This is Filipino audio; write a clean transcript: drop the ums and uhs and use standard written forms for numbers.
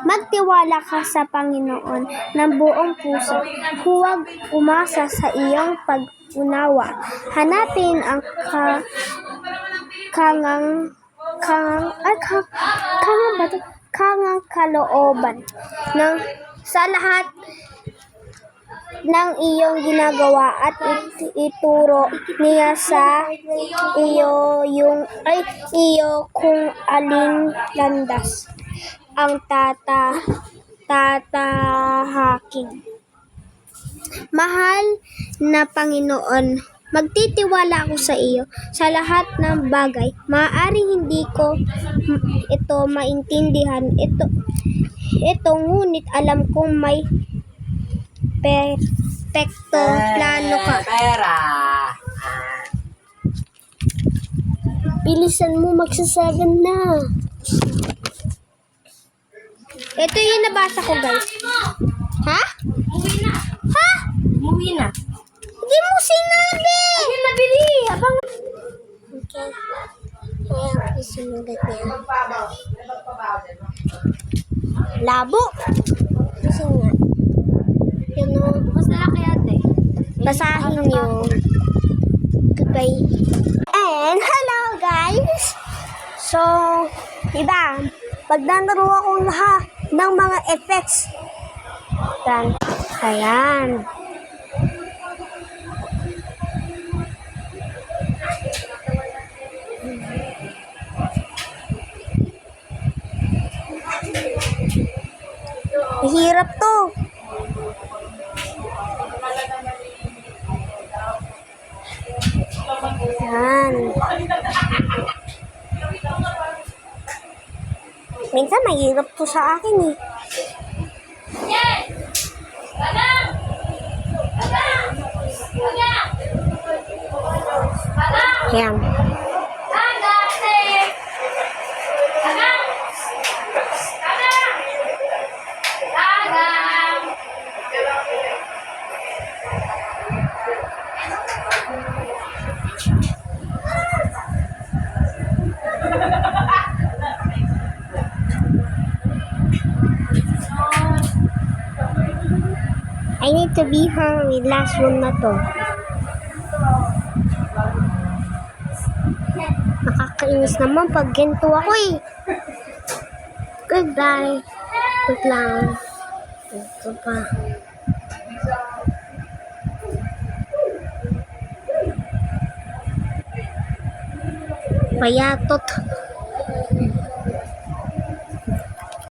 Magtiwala ka sa Panginoon ng buong puso. Huwag umasa sa iyong pag-unawa. Hanapin ang kangang kalooban sa lahat ng iyong ginagawa at ituro niya sa iyo kung aling landas ang tatahakin. Mahal na Panginoon, magtitiwala ako sa iyo sa lahat ng bagay. Maaaring hindi ko ito maintindihan. Ito ngunit alam kong may perfecto plano ka. Bilisan mo, magsa-7 na. Ito yung nabasa ko, guys. Ha? Umuwi na. Hindi mo sinabi! Ayun, nabili. Abang. Okay. Kaya isinulat niya. Labo. Kasi nga. Yun o. Bukas na lang kaya, ate. Basahin niyo. Goodbye. And hello guys! So, diba? Pagdandaro ako lahat ng mga effects. Ayan. Hirap to. Yan. Minsan mahirap to sa akin eh. Yan. I need to be hungry. Last one na to. Nakakainis naman pag ganito ako eh. Goodbye. Wait lang. Ito pa. Payatot.